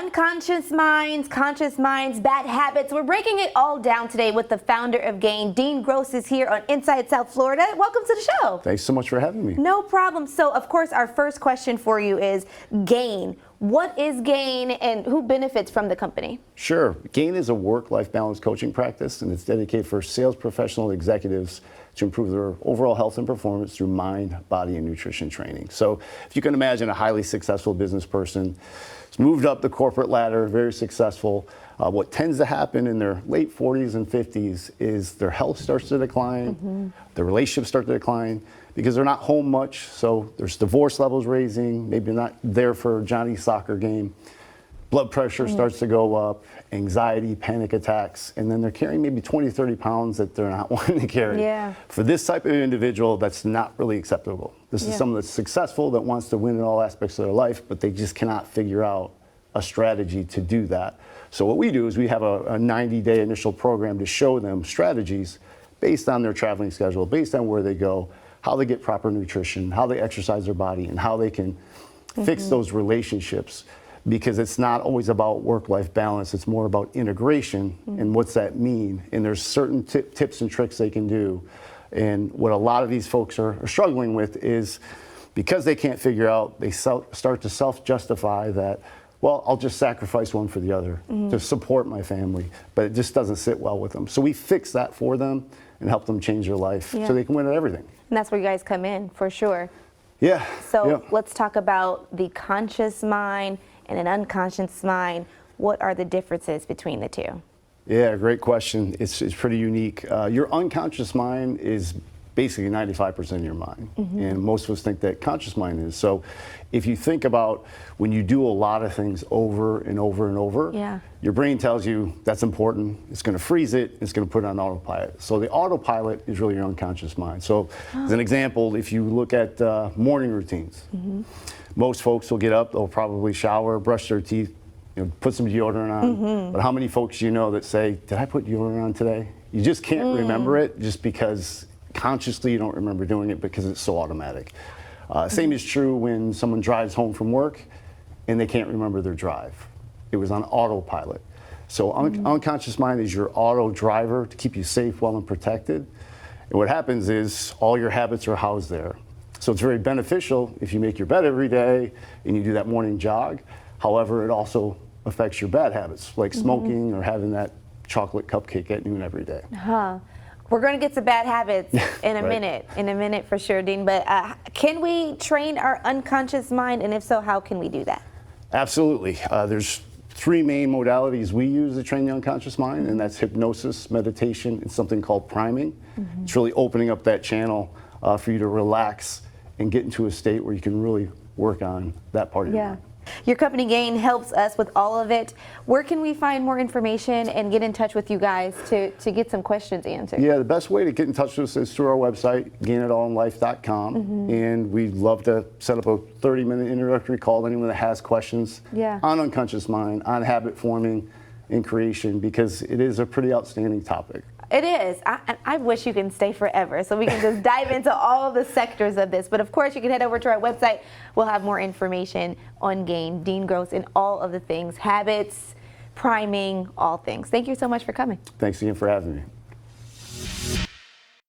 Unconscious minds, conscious minds, bad habits. We're breaking it all down today with the founder of GAIN. Dean Gross is here on Inside South Florida. Welcome to the show. Thanks so much for having me. No problem. So, of course, our first question for you is GAIN. What is GAIN and who benefits from the company? Sure. GAIN is a work-life balance coaching practice, and it's dedicated for sales professional executives to improve their overall health and performance through mind, body, and nutrition training. So if you can imagine a highly successful business person who's moved up the corporate ladder, very successful, what tends to happen in their late 40s and 50s is their health starts to decline, their relationships start to decline, because they're not home much, so there's divorce levels raising, maybe not there for Johnny's soccer game. Blood pressure starts to go up, anxiety, panic attacks, and then they're carrying maybe 20, 30 pounds that they're not wanting to carry. Yeah. For this type of individual, that's not really acceptable. This is someone that's successful, that wants to win in all aspects of their life, but they just cannot figure out a strategy to do that. So what we do is we have a 90-day initial program to show them strategies based on their traveling schedule, based on where they go, how they get proper nutrition, how they exercise their body, and how they can fix those relationships. Because it's not always about work-life balance, it's more about integration and what's that mean. And there's certain tips and tricks they can do. And what a lot of these folks are struggling with is because they can't figure out, they start to self-justify that, well, I'll just sacrifice one for the other to support my family, but it just doesn't sit well with them. So we fix that for them and help them change their life so they can win at everything. And that's where you guys come in, for sure. Yeah. So let's talk about the conscious mind and an unconscious mind. What are the differences between the two? Yeah, great question. It's pretty unique. Your unconscious mind is basically 95% of your mind. And most of us think that conscious mind is. So if you think about when you do a lot of things over and over and over, your brain tells you that's important. It's going to freeze it. It's going to put it on autopilot. So the autopilot is really your unconscious mind. So as an example, if you look at morning routines, most folks will get up, they'll probably shower, brush their teeth, put some deodorant on. But how many folks do you know that say, did I put deodorant on today? You just can't remember it just because consciously you don't remember doing it because it's so automatic. Same is true when someone drives home from work and they can't remember their drive. It was on autopilot. So unconscious mind is your auto driver to keep you safe, well, and protected. And what happens is all your habits are housed there. So it's very beneficial if you make your bed every day and you do that morning jog. However, it also affects your bad habits, like smoking or having that chocolate cupcake at noon every day. We're going to get to bad habits in a minute for sure, Dean. But can we train our unconscious mind? And if so, how can we do that? Absolutely. There's three main modalities we use to train the unconscious mind, and that's hypnosis, meditation, and something called priming. It's really opening up that channel for you to relax and get into a state where you can really work on that part of your mind. Your company GAIN helps us with all of it. Where can we find more information and get in touch with you guys to get some questions answered? Yeah, the best way to get in touch with us is through our website, gainitalllife.com. And we'd love to set up a 30-minute introductory call to anyone that has questions on unconscious mind, on habit forming and creation, because it is a pretty outstanding topic. It is. I wish you can stay forever so we can just dive into all the sectors of this. But of course, you can head over to our website. We'll have more information on GAIN, Dean Gross, and all of the things, habits, priming, all things. Thank you so much for coming. Thanks again for having me.